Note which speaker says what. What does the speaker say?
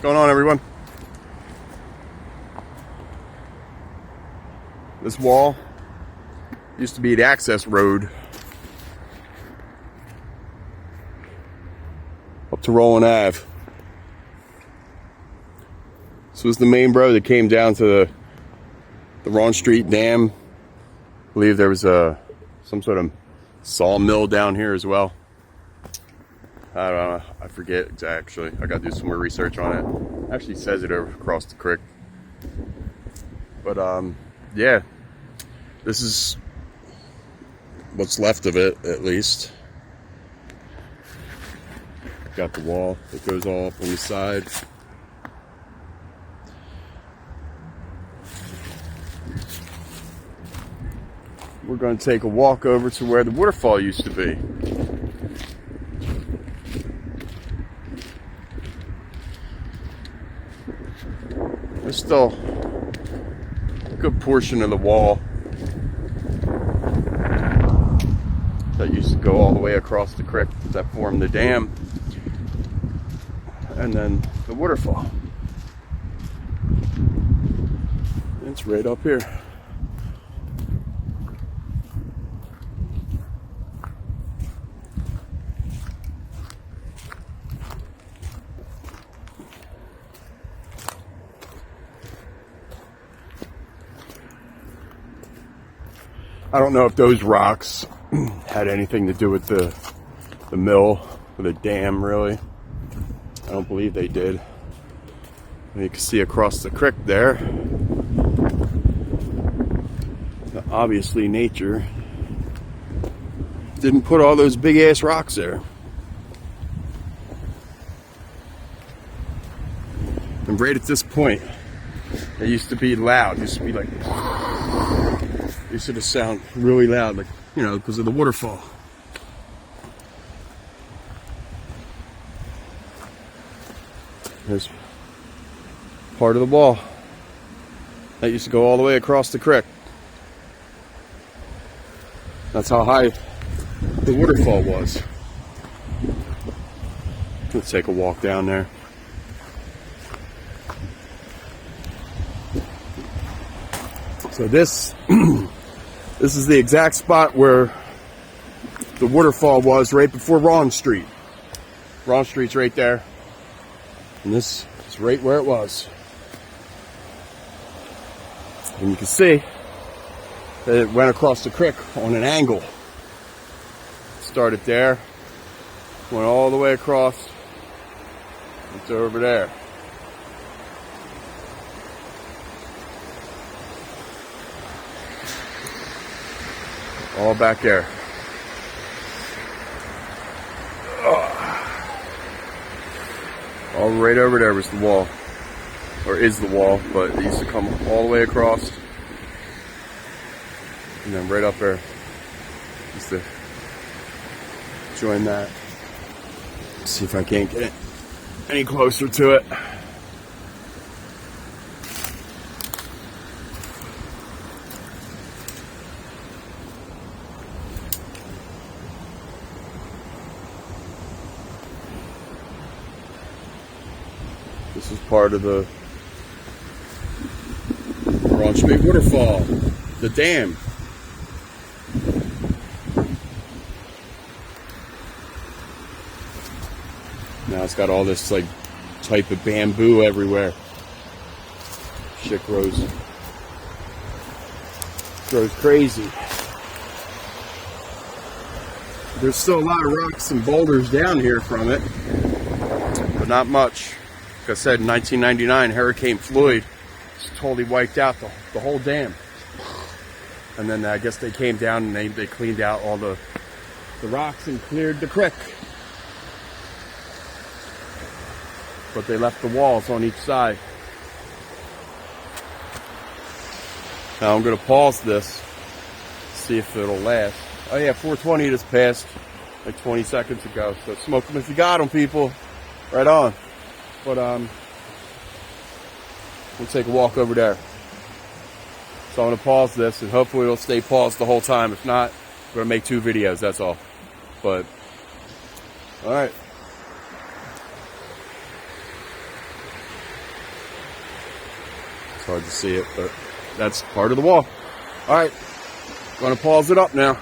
Speaker 1: going on, everyone? This wall used to be the access road up to Rhawn Ave. This was the main road that came down to the Rhawn St Dam. I believe there was some sort of sawmill down here as well. I don't know. I forget exactly. I got to do some more research on it. Actually says it over across the creek. But yeah, this is what's left of it, at least. Got the wall that goes all up on the side. We're going to take a walk over to where the waterfall used to be. There's still a good portion of the wall that used to go all the way across the creek that formed the dam, and then the waterfall. It's right up here. I don't know if those rocks had anything to do with the mill or the dam, really. I don't believe they did. And you can see across the creek there, obviously nature didn't put all those big ass rocks there. And right at this point, it used to be loud. It used to be like, it used to sound really loud, like, you know, because of the waterfall. There's part of the wall that used to go all the way across the creek. That's how high the waterfall was. Let's take a walk down there. So this is the exact spot where the waterfall was right before Rhawn Street. Rhawn Street's right there. And this is right where it was. And you can see that it went across the creek on an angle. Started there, went all the way across, it's over there. All back there. All right over there was the wall, or is the wall, but it used to come all the way across, and then right up there, used to join that. Let's see if I can't get it any closer to it. This is part of the Rhawn St waterfall, the dam. Now it's got all this like type of bamboo everywhere. Shit grows crazy. There's still a lot of rocks and boulders down here from it, but not much. Like I said, in 1999, Hurricane Floyd just totally wiped out the whole dam. And then I guess they came down and they cleaned out all the rocks and cleared the creek. But they left the walls on each side. Now I'm going to pause this, see if it'll last. Oh yeah, 420 just passed like 20 seconds ago. So smoke them if you got them, people. Right on. But we'll take a walk over there. So I'm going to pause this, and hopefully it'll stay paused the whole time. If not, I'm going to make 2 videos, that's all. But, alright. Hard to see it, but that's part of the wall. All right, gonna pause it up now.